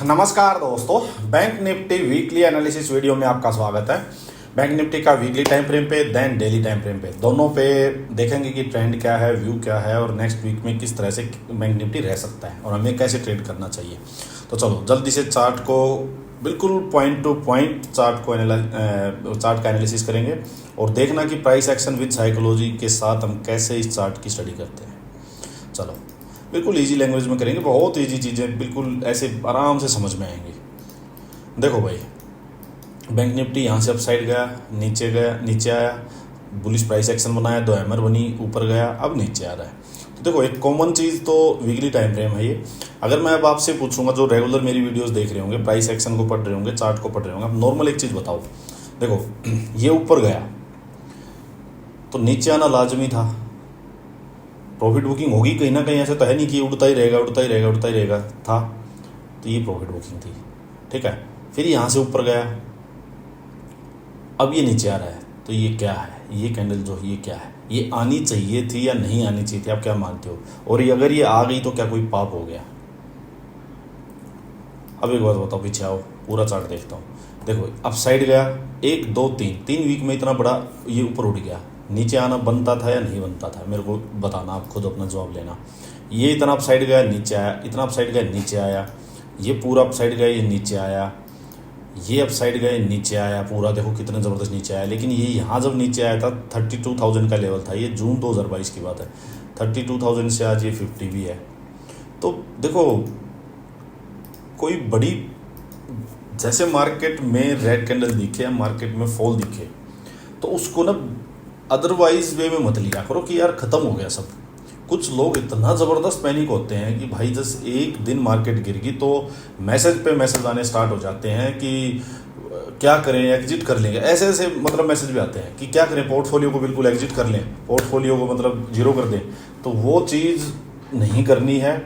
नमस्कार दोस्तों, bank Nifty weekly analysis video में आपका स्वागत है। बैंक निफ्टी का वीकली टाइम फ्रेम पे देन डेली टाइम फ्रेम पे दोनों पे देखेंगे कि ट्रेंड क्या है, व्यू क्या है और नेक्स्ट वीक में किस तरह से बैंक निफ्टी रह सकता है और हमें कैसे ट्रेड करना चाहिए। तो चलो जल्दी से चार्ट को बिल्कुल पॉइंट टू पॉइंट चार्ट का एनालिसिस करेंगे और देखना कि प्राइस एक्शन विद साइकोलॉजी के साथ हम कैसे इस चार्ट की स्टडी करते हैं। चलो बिल्कुल इजी लैंग्वेज में करेंगे, बहुत इजी चीज़ें बिल्कुल ऐसे आराम से समझ में आएंगी। देखो भाई, बैंक निफ्टी यहाँ से अपसाइड गया, नीचे आया, बुलिश प्राइस एक्शन बनाया, दो हैमर बनी, ऊपर गया, अब नीचे आ रहा है। तो देखो एक कॉमन चीज़ तो वीकली टाइम फ्रेम है ये। अगर मैं अब आपसे पूछूंगा, जो रेगुलर मेरी वीडियोस देख रहे होंगे, प्राइस एक्शन को पढ़ रहे होंगे, चार्ट को पढ़ रहे होंगे, अब नॉर्मल एक चीज़ बताओ। देखो ये ऊपर गया तो नीचे आना लाजमी था, प्रॉफिट बुकिंग होगी कहीं ना कहीं, ऐसे तो है नहीं कि उड़ता ही रहेगा था। तो ये प्रॉफिट बुकिंग थी, ठीक है। फिर यहाँ से ऊपर गया, अब ये नीचे आ रहा है, तो ये क्या है, ये कैंडल जो ये क्या है, ये आनी चाहिए थी या नहीं आनी चाहिए थी, आप क्या मानते हो? और ये अगर ये आ गई तो क्या कोई पाप हो गया? अब एक बात बताओ, पीछे आओ, पूरा चार्ट देखता हूँ। देखो अप साइड गया, 1 2 3 वीक में इतना बड़ा ये ऊपर उठ गया, नीचे आना बनता था या नहीं बनता था? मेरे को बताना, आप खुद अपना जवाब लेना। ये इतना अप साइड गया, नीचे आया, इतना अप साइड गया, नीचे आया, ये पूरा अप साइड गया, ये नीचे आया, ये अप साइड गया, नीचे आया पूरा, देखो कितना ज़बरदस्त नीचे आया। लेकिन ये यहाँ जब नीचे आया था 32,000 का लेवल था, ये जून 2022 की बात है। 32,000 से आज ये 50 भी है। तो देखो कोई बड़ी, जैसे मार्केट में रेड कैंडल दिखे या मार्केट में फॉल दिखे तो उसको ना अदरवाइज वे में मत लिया करो कि यार ख़त्म हो गया सब। कुछ लोग इतना ज़बरदस्त पैनिक होते हैं कि भाई जैसे एक दिन मार्केट गिर गई तो मैसेज पे मैसेज आने स्टार्ट हो जाते हैं कि क्या करें, एग्जिट कर लेंगे, ऐसे मतलब मैसेज भी आते हैं कि क्या करें, पोर्टफोलियो को बिल्कुल एग्जिट कर लें, पोर्टफोलियो को मतलब जीरो कर दें। तो वो चीज़ नहीं करनी है।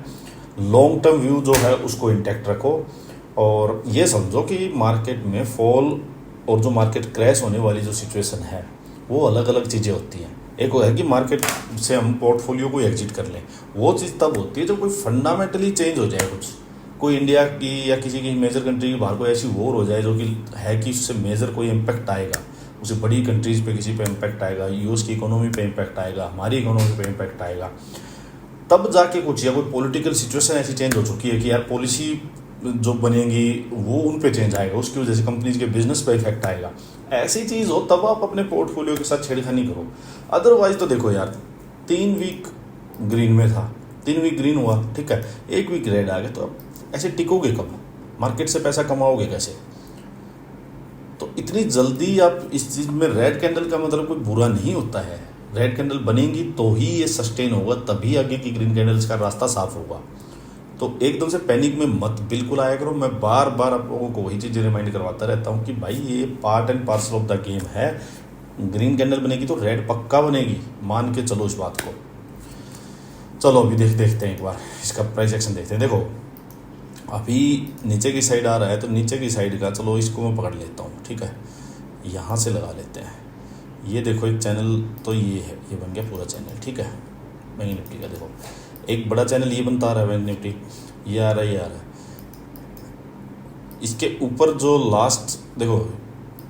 लॉन्ग टर्म व्यू जो है उसको इंटैक्ट रखो और ये समझो कि मार्केट में फॉल और जो मार्केट क्रैश होने वाली जो सिचुएशन है वो अलग अलग चीज़ें होती हैं। एक वो है कि मार्केट से हम पोर्टफोलियो को एग्जिट कर लें, वो चीज़ तब होती है जब कोई फंडामेंटली चेंज हो जाए, कुछ कोई इंडिया की या किसी की मेजर कंट्री के बाहर कोई ऐसी वॉर हो जाए जो कि है कि उससे मेजर कोई इम्पैक्ट आएगा, उसे बड़ी कंट्रीज़ पे किसी पे इम्पैक्ट आएगा, यूएस की इकोनॉमी पे इम्पैक्ट आएगा, हमारी इकोनॉमी पे इम्पैक्ट आएगा, तब जाके कुछ, या कोई पॉलिटिकल सिचुएशन ऐसी चेंज हो चुकी है कि यार पॉलिसी जो बनेगी वो उन पे चेंज आएगा, उसकी वजह से कंपनीज के बिजनेस पे इफेक्ट आएगा, ऐसी चीज़ हो तब आप अपने पोर्टफोलियो के साथ छेड़खानी करो। अदरवाइज तो देखो यार, 3 वीक ग्रीन में था, 3 वीक ग्रीन हुआ, ठीक है, 1 वीक रेड आ गया, तो अब ऐसे टिकोगे कब? मार्केट से पैसा कमाओगे कैसे? तो इतनी जल्दी आप इस चीज़ में, रेड कैंडल का मतलब कोई बुरा नहीं होता है, रेड कैंडल बनेगी तो ही ये सस्टेन होगा, तभी आगे की ग्रीन कैंडल्स का रास्ता साफ होगा। तो एकदम से पैनिक में मत बिल्कुल आया करो। मैं बार बार आप लोगों को वही चीज़ें रिमाइंड करवाता रहता हूँ कि भाई ये part and parcel of the game है। ग्रीन कैंडल बनेगी तो रेड पक्का बनेगी, मान के चलो इस बात को। चलो अभी देखते हैं एक बार इसका प्राइस एक्शन देखते हैं। देखो अभी नीचे की साइड आ रहा है, तो नीचे की साइड का चलो इसको मैं पकड़ लेता हूँ, ठीक है, यहाँ से लगा लेते हैं। ये देखो एक चैनल तो ये है, ये बन गया पूरा चैनल, ठीक है, बैंक निफ्टी का। देखो एक बड़ा चैनल ये बनता आ रहा है, बैंक निफ्टी ये आ रहा है, इसके ऊपर जो लास्ट देखो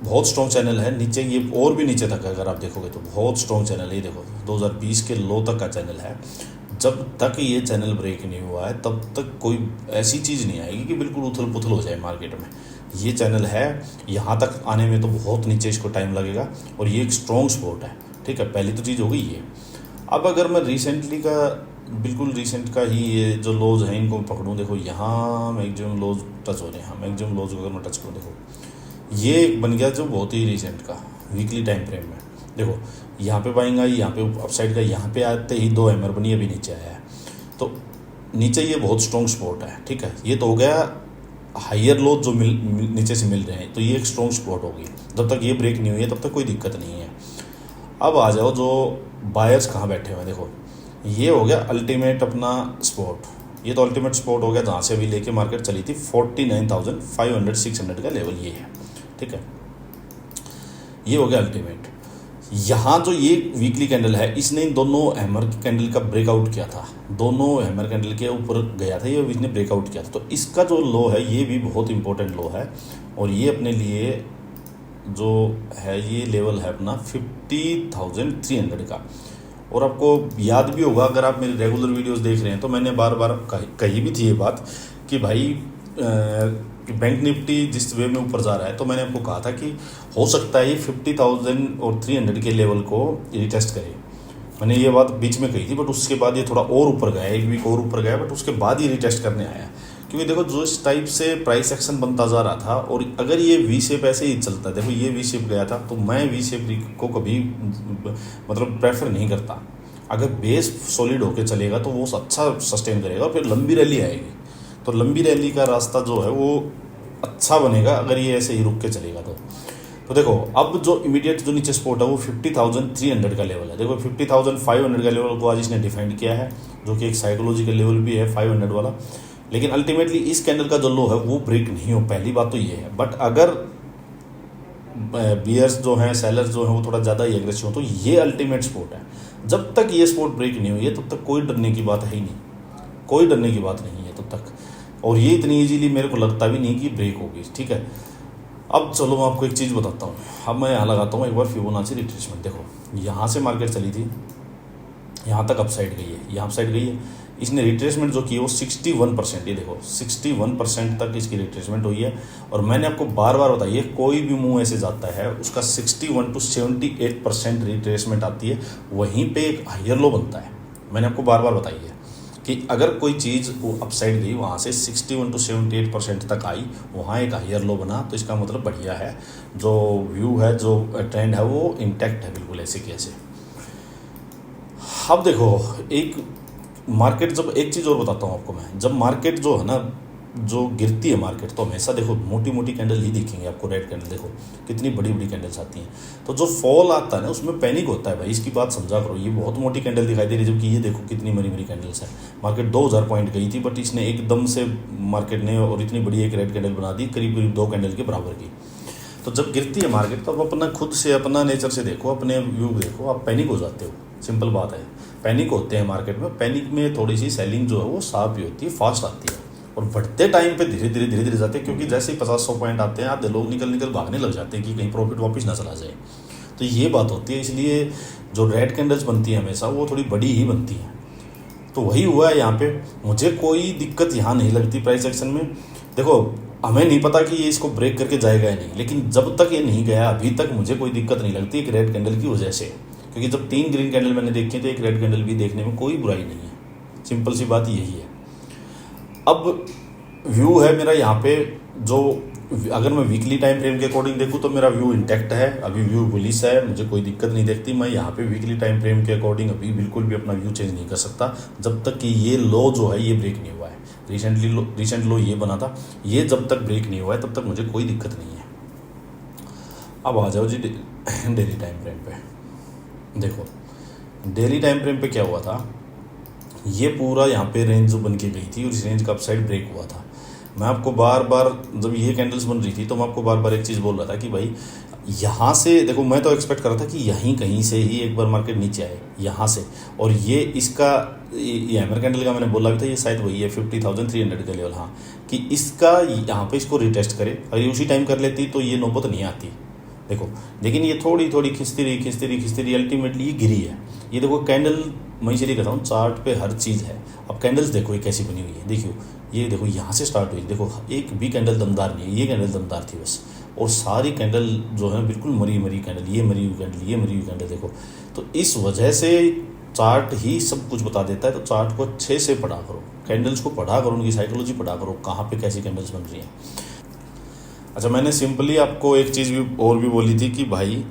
बहुत स्ट्रॉन्ग चैनल है, नीचे ये और भी नीचे तक है, अगर आप देखोगे तो बहुत स्ट्रॉन्ग चैनल है। ये देखो 2020 के लो तक का चैनल है। जब तक ये चैनल ब्रेक नहीं हुआ है तब तक कोई ऐसी चीज़ नहीं आएगी कि बिल्कुल उथल पुथल हो जाए मार्केट में। ये चैनल है, यहाँ तक आने में तो बहुत नीचे इसको टाइम लगेगा और ये एक स्ट्रॉन्ग सपोर्ट है, ठीक है, पहली तो चीज़ हो गई ये। अब अगर मैं रिसेंटली का, बिल्कुल रिसेंट का ही ये जो लोज हैं इनको पकड़ूँ, देखो यहाँ मैक्सिमम लोज टच हो रहे हैं, मैक्सिमम लोज अगर मैं टच करूँ, देखो ये एक बन गया जो बहुत ही रिसेंट का वीकली टाइम फ्रेम में। देखो यहाँ पे बाइंग आई, यहाँ पे अपसाइड का, यहाँ पे आते ही 2 हैमर बनी, अभी नीचे आया है, तो नीचे ये बहुत स्ट्रॉन्ग सपोर्ट है, ठीक है। ये तो हो गया हायर लो जो नीचे से मिल रहे हैं, तो ये एक स्ट्रॉन्ग सपोर्ट होगी। जब तक ये ब्रेक नहीं हुई है तब तक कोई दिक्कत नहीं है। अब आ जाओ जो बायर्स कहाँ बैठे हुए हैं, देखो ये हो गया अल्टीमेट अपना सपोर्ट, ये तो अल्टीमेट सपोर्ट हो गया जहाँ से अभी लेके मार्केट चली थी 49,500 600 का लेवल ये है, ठीक है, ये हो गया अल्टीमेट। यहाँ जो ये वीकली कैंडल है, इसने इन दोनों हैमर कैंडल का ब्रेकआउट किया था, दोनों हैमर कैंडल के ऊपर गया था ये, इसने ब्रेकआउट किया था। तो इसका जो लो है ये भी बहुत इंपॉर्टेंट लो है, और ये अपने लिए जो है ये लेवल है अपना 50,300 का। और आपको याद भी होगा, अगर आप मेरी रेगुलर वीडियोस देख रहे हैं, तो मैंने बार बार कही भी थी ये बात कि भाई बैंक निफ्टी जिस वे में ऊपर जा रहा है, तो मैंने आपको कहा था कि हो सकता है ये 50,300 के लेवल को रिटेस्ट करे। मैंने ये बात बीच में कही थी, बट उसके बाद ये थोड़ा और ऊपर गया, एक वीक और ऊपर गया, बट उसके बाद ये रिटेस्ट करने आया। क्योंकि देखो जो इस टाइप से प्राइस एक्शन बनता जा रहा था, और अगर ये वी शेप ऐसे ही चलता, देखो ये वी शेप गया था, तो मैं वी शेप को कभी मतलब प्रेफर नहीं करता। अगर बेस सॉलिड होके चलेगा तो वो अच्छा सस्टेन करेगा, और फिर लंबी रैली आएगी, तो लंबी रैली का रास्ता जो है वो अच्छा बनेगा अगर ये ऐसे ही रुक के चलेगा तो देखो अब जो इमीडिएट जो नीचे स्पॉट है वो 50,300 का लेवल है। देखो 50,500 का लेवल को आज इसने डिफाइंड किया है, जो कि एक साइकोलॉजिकल लेवल भी है 500 वाला। लेकिन अल्टीमेटली इस कैंडल का जो लो है वो ब्रेक नहीं हो, पहली बात तो ये है। बट अगर बियर्स जो हैं, सेलर्स जो हैं, वो थोड़ा ज़्यादा ही एग्रेसिव हो, तो ये अल्टीमेट स्पॉट है। जब तक ये स्पॉट ब्रेक नहीं हुई है तब तक कोई डरने की बात है ही नहीं, कोई डरने की बात नहीं है तब तक। और ये इतनी इजीली मेरे को लगता भी नहीं कि ब्रेक होगी, ठीक है। अब चलो मैं आपको एक चीज़ बताता हूँ। अब मैं यहाँ लगाता हूँ एक बार फिबोनाची रिट्रेसमेंट। देखो यहाँ से मार्केट चली थी, यहाँ तक अपसाइड गई है, यहाँ अपसाइड गई है, इसने रिट्रेसमेंट जो की वो 61%, ये देखो 61% तक इसकी रिट्रेसमेंट हुई है। और मैंने आपको बार बार बताइए, कोई भी मूव ऐसे जाता है उसका 61 to 78% रिट्रेसमेंट आती है, वहीं पे एक हायर लो बनता है। मैंने आपको बार बार बताई है कि अगर कोई चीज़ वो अपसाइड गई, वहाँ से 61 to 78% तक आई, वहाँ एक हायर लो बना, तो इसका मतलब बढ़िया है, जो व्यू है, जो ट्रेंड है वो इंटैक्ट है बिल्कुल ऐसे की ऐसे। अब देखो एक मार्केट, जब एक चीज़ और बताता हूँ आपको मैं, जब मार्केट जो है ना, जो गिरती है मार्केट, तो हमेशा देखो मोटी मोटी कैंडल ही दिखेंगे आपको, रेड कैंडल देखो कितनी बड़ी बड़ी कैंडल्स आती हैं। तो जो फॉल आता है ना उसमें पैनिक होता है भाई, इसकी बात समझा करो। ये बहुत मोटी कैंडल दिखाई दे रही है, जबकि ये देखो कितनी बड़ी बड़ी कैंडल्स है। मार्केट 2000 पॉइंट गई थी, बट इसने एकदम से मार्केट ने और इतनी बड़ी एक रेड कैंडल बना दी, करीब करीब 2 कैंडल के बराबर की। तो जब गिरती है मार्केट, तो आप अपना खुद से, अपना नेचर से देखो, अपने व्यू देखो, आप पैनिक हो जाते हो, सिंपल बात है। पैनिक होते हैं मार्केट में, पैनिक में थोड़ी सी सेलिंग जो है वो साफ भी होती है, फास्ट आती है, और बढ़ते टाइम पे धीरे धीरे जाते हैं। क्योंकि जैसे ही 50-100 पॉइंट आते हैं, आधे लोग निकल भागने लग जाते हैं कि कहीं प्रॉफिट वापस ना चला जाए। तो ये बात होती है, इसलिए जो रेड कैंडल्स बनती है हमेशा वो थोड़ी बड़ी ही बनती हैं। तो वही हुआ है यहाँ पे। मुझे कोई दिक्कत यहाँ नहीं लगती प्राइस एक्शन में। देखो हमें नहीं पता कि ये इसको ब्रेक करके जाएगा या नहीं, लेकिन जब तक ये नहीं गया अभी तक मुझे कोई दिक्कत नहीं लगती एक रेड कैंडल की वजह से। क्योंकि जब 3 ग्रीन कैंडल मैंने देखी तो एक रेड कैंडल भी देखने में कोई बुराई नहीं है, सिंपल सी बात यही है। अब व्यू है मेरा यहाँ पे, जो अगर मैं वीकली टाइम फ्रेम के अकॉर्डिंग देखूँ तो मेरा व्यू इंटैक्ट है, अभी व्यू बुलिश है, मुझे कोई दिक्कत नहीं देखती। मैं यहाँ पे वीकली टाइम फ्रेम के अकॉर्डिंग अभी बिल्कुल भी अपना व्यू चेंज नहीं कर सकता, जब तक कि ये लो जो है ये ब्रेक नहीं हुआ है। रिसेंट लो ये बना था, ये जब तक ब्रेक नहीं हुआ है तब तक मुझे कोई दिक्कत नहीं है। अब आ जाओ जी डेली टाइम फ्रेम पे। देखो डेली टाइम फ्रेम पे क्या हुआ था, ये पूरा यहाँ पे रेंज जो बन के गई थी, उस रेंज का अपसाइड ब्रेक हुआ था। मैं आपको बार बार, जब ये कैंडल्स बन रही थी तो मैं आपको बार बार एक चीज़ बोल रहा था कि भाई यहाँ से देखो, मैं तो एक्सपेक्ट कर रहा था कि यहीं कहीं से ही एक बार मार्केट नीचे आए यहाँ से। और ये इसका ये हैमर कैंडल का मैंने बोला भी था, ये शायद वही है 50,300 का लेवल, हाँ, कि इसका यहाँ पे इसको रिटेस्ट करे। अगर ये उसी टाइम कर लेती तो ये नौबत नहीं आती। देखो लेकिन ये थोड़ी थोड़ी खिंचती रही, अल्टीमेटली ये गिरी है। ये देखो कैंडल, मैं इसलिए कहता हूँ चार्ट पे हर चीज़ है। अब कैंडल्स देखो ये कैसी बनी हुई है, देखियो ये देखो यहाँ से स्टार्ट हुई, देखो एक भी कैंडल दमदार नहीं है, ये कैंडल दमदार थी बस। और सारी कैंडल जो है बिल्कुल मरी कैंडल, ये मरी हुई कैंडल, ये मरी हुई कैंडल। देखो तो इस वजह से चार्ट ही सब कुछ बता देता है। तो चार्ट को अच्छे से पढ़ा करो, कैंडल्स को पढ़ा करो, उनकी साइकोलॉजी पढ़ा करो, कहाँ पे कैसी कैंडल्स बन रही हैं। अच्छा, मैंने सिंपली आपको एक चीज़ भी और भी बोली थी कि भाई,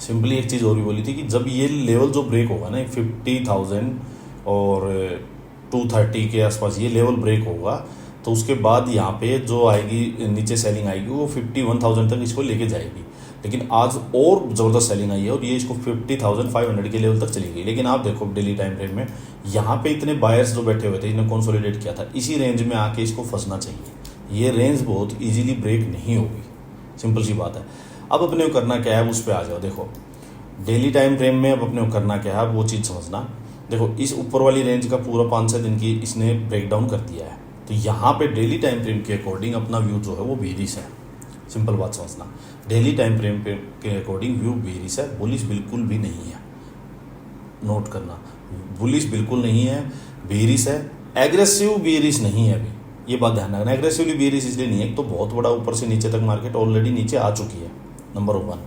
सिंपली एक चीज़ और भी बोली थी कि जब ये लेवल जो ब्रेक होगा ना 50,000 और 230 के आसपास ये लेवल ब्रेक होगा, तो उसके बाद यहाँ पे जो आएगी नीचे सेलिंग आएगी वो 51,000 तक इसको लेके जाएगी। लेकिन आज और ज़बरदस्त सेलिंग आई है और ये इसको 50,500 के लेवल तक चली गई। लेकिन आप देखो डेली टाइम फ्रेम में यहाँ पे इतने बायर्स जो बैठे हुए थे, इन्हें कंसोलिडेट किया था, इसी रेंज में आके इसको फंसना चाहिए। ये रेंज बहुत इजीली ब्रेक नहीं होगी, सिंपल सी बात है। अब अपने को करना क्या है, उस पर आ जाओ। देखो डेली टाइम फ्रेम में अब अपने को करना क्या है, वो चीज़ समझना। देखो इस ऊपर वाली रेंज का पूरा 5-6 दिन की इसने ब्रेक डाउन कर दिया है, तो यहाँ पे डेली टाइम फ्रेम के अकॉर्डिंग अपना व्यू जो है वो बेरिश है। सिंपल बात समझना, डेली टाइम फ्रेम के अकॉर्डिंग व्यू बेरिश है, बुलिश बिल्कुल भी नहीं है। नोट करना, बुलिश बिल्कुल नहीं है, बेरिश है। एग्रेसिव बेरिश नहीं है अभी, ये बात ध्यान रखना। एग्रेसिवली बेरिश इसलिए नहीं है, एक तो बहुत बड़ा ऊपर से नीचे तक मार्केट ऑलरेडी नीचे आ चुकी है, नंबर 1।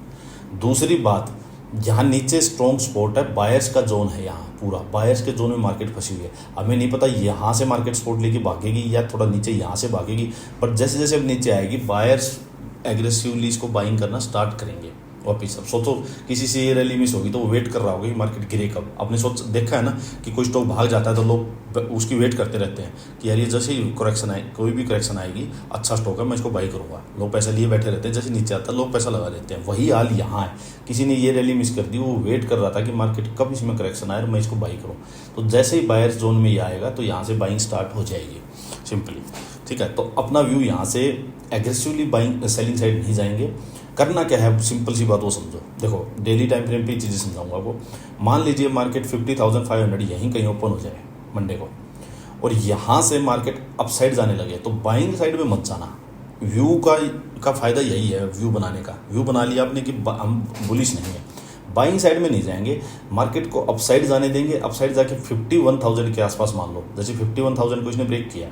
दूसरी बात, यहाँ नीचे स्ट्रॉन्ग स्पॉट है, बायर्स का जोन है, यहाँ पूरा बायर्स के जोन में मार्केट फंसी हुई है। हमें नहीं पता यहाँ से मार्केट सपोर्ट लेके भागेगी या थोड़ा नीचे यहाँ से भागेगी, पर जैसे जैसे अब नीचे आएगी बायर्स एग्रेसिवली इसको बाइंग करना स्टार्ट करेंगे वापिस। अब सोचो किसी से ये रैली मिस होगी तो वो वेट कर रहा होगा कि मार्केट गिरे कब। आपने सोच देखा है ना कि कोई स्टॉक भाग जाता है तो लोग उसकी वेट करते रहते हैं कि यार ये जैसे ही करेक्शन आए, कोई भी करेक्शन आएगी, अच्छा स्टॉक है मैं इसको बाई करूँगा, लोग पैसा लिए बैठे रहते हैं। जैसे नीचे आता है लोग पैसा लगा देते हैं। वही हाल यहाँ है, किसी ने ये रैली मिस कर दी, वो वेट कर रहा था कि मार्केट कब इसमें करेक्शन आए और मैं इसको बाई करूँ। तो जैसे ही बायर्स जोन में ये आएगा तो यहाँ से बाइंग स्टार्ट हो जाएगी सिंपली, ठीक है। तो अपना व्यू यहाँ से एग्रेसिवली बाइंग सेलिंग साइड नहीं जाएंगे। करना क्या है, सिंपल सी बात वो समझो। देखो डेली टाइम फ्रेम पे चीज़ें समझाऊंगा आपको। मान लीजिए मार्केट 50,500 यहीं कहीं ओपन हो जाए मंडे को, और यहाँ से मार्केट अपसाइड जाने लगे, तो बाइंग साइड में मत जाना। व्यू का फ़ायदा यही है, व्यू बनाने का। व्यू बना लिया आपने कि हम बुलिश नहीं है, बाइंग साइड में नहीं जाएंगे, मार्केट को अपसाइड जाने देंगे। अपसाइड जाके 51,000 के आसपास, मान लो जैसे 51,000 को इसने ब्रेक किया,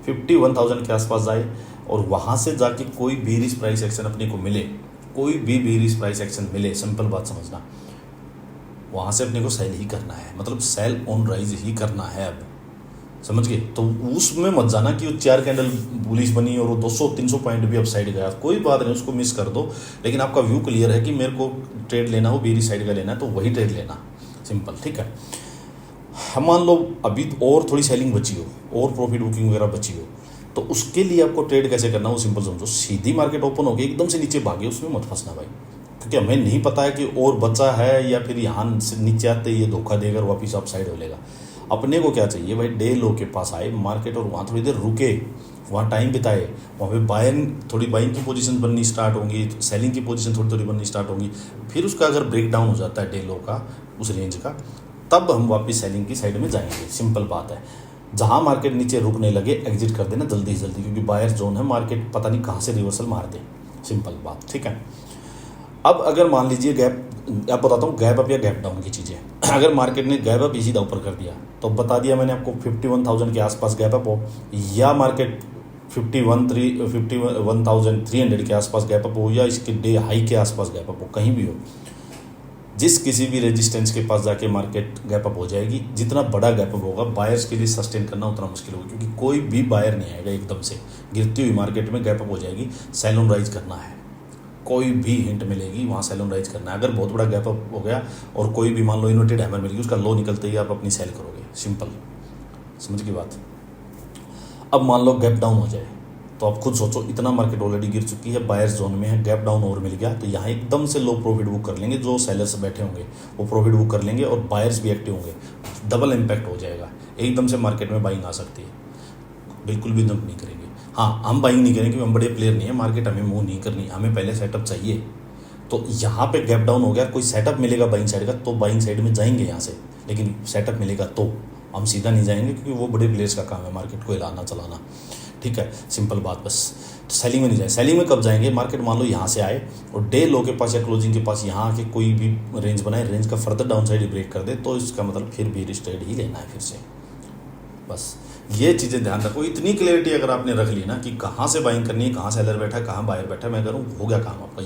51,000 के आसपास जाए और वहाँ से जाके कोई बेरिश प्राइस एक्शन अपने को मिले, कोई भी बेरिश प्राइस एक्शन मिले, सिंपल बात समझना, वहाँ से अपने को सेल ही करना है, मतलब सेल ऑन राइज ही करना है। अब समझ गए? तो उसमें मत जाना कि वो 4 कैंडल बुलिश बनी और वो 200-300 पॉइंट भी अपसाइड गया, कोई बात नहीं, उसको मिस कर दो। लेकिन आपका व्यू क्लियर है कि मेरे को ट्रेड लेना हो, बेरिश साइड का लेना है, तो वही ट्रेड लेना, सिंपल, ठीक है। हम मान लो अभी और थोड़ी सेलिंग बची हो और प्रॉफिट बुकिंग वगैरह बची हो, तो उसके लिए आपको ट्रेड कैसे करना, वो सिंपल समझो। सीधी मार्केट ओपन हो गई एकदम से नीचे भागे, उसमें मत फंसना भाई, क्योंकि हमें नहीं पता है कि और बचा है या फिर यहाँ से नीचे आते ये धोखा देकर वापिस अप साइड हो लेगा। अपने को क्या चाहिए भाई, डे लो के पास आए मार्केट और वहाँ थोड़ी देर रुके, वहाँ टाइम बिताए, वहाँ पे बाइंग, थोड़ी बाइंग की पोजीशन बननी स्टार्ट होंगी, सेलिंग की पोजीशन थोड़ी थोड़ी बननी स्टार्ट होंगी। फिर उसका अगर ब्रेक डाउन हो जाता है डे लो का, उस रेंज का, तब हम वापस सेलिंग की साइड में जाएंगे, सिंपल बात है। जहाँ मार्केट नीचे रुकने लगे एग्जिट कर देना जल्दी से जल्दी, क्योंकि बायर जोन है, मार्केट पता नहीं कहाँ से रिवर्सल मार दे, सिंपल बात, ठीक है। अब अगर मान लीजिए गैप, अब बताता हूँ गैप अप या गैप डाउन की चीज़ें। अगर मार्केट ने गैप अप सीधा ऊपर कर दिया, तो बता दिया मैंने आपको 51,000 के आसपास गैप अप हो, या मार्केट 51,300 के आसपास गैप अप हो, या इसके डे हाई के आसपास गैप अप हो, कहीं भी हो, जिस किसी भी रेजिस्टेंस के पास जाके मार्केट गैप अप हो जाएगी। जितना बड़ा गैप अप होगा बायर्स के लिए सस्टेन करना उतना मुश्किल होगा, क्योंकि कोई भी बायर नहीं आएगा एकदम से। गिरती हुई मार्केट में गैप अप हो जाएगी, सेल ऑन राइज करना है, कोई भी हिंट मिलेगी वहाँ सेल ऑन राइज करना है। अगर बहुत बड़ा गैप अप हो गया और कोई भी मान लो इन्वर्टेड हैमर मिल गई, उसका लो निकलते ही आप अपनी सेल करोगे, सिंपल, समझ की बात। अब मान लो गैप डाउन हो जाए, तो आप खुद सोचो, इतना मार्केट ऑलरेडी गिर चुकी है, बायर्स जोन में है, गैप डाउन और मिल गया, तो यहाँ एकदम से लो प्रॉफिट बुक कर लेंगे। जो सेलर्स बैठे होंगे वो प्रॉफिट बुक कर लेंगे और बायर्स भी एक्टिव होंगे, डबल इम्पैक्ट हो जाएगा। एकदम से मार्केट में बाइंग आ सकती है, बिल्कुल भी डंप नहीं करेंगे। हाँ, हम बाइंग नहीं करेंगे, हम बड़े प्लेयर नहीं है, मार्केट हमें मूव नहीं करनी, हमें पहले सेटअप चाहिए। तो यहाँ पे गैप डाउन हो गया, कोई सेटअप मिलेगा बाइंग साइड का, तो बाइंग साइड में जाएंगे यहाँ से, लेकिन सेटअप मिलेगा तो हम सीधा नहीं जाएंगे, क्योंकि वो बड़े प्लेयर्स का काम है मार्केट को हिलाना चलाना, ठीक है, सिंपल बात बस। तो सेलिंग में नहीं जाए। सेलिंग में कब जाएंगे, मार्केट मान लो यहाँ से आए और डे लो के पास या क्लोजिंग के पास यहाँ आके कोई भी रेंज बनाए, रेंज का फर्दर डाउन साइड ब्रेक कर दे, तो इसका मतलब फिर भी ट्रेड ही लेना है फिर से। बस ये चीज़ें ध्यान रखो। इतनी क्लैरिटी अगर आपने रख ली ना कि कहाँ से बाइंग करनी है, कहाँ सेलर बैठा है, कहाँ बायर बैठा है, मैं करूँ, हो गया काम आपका।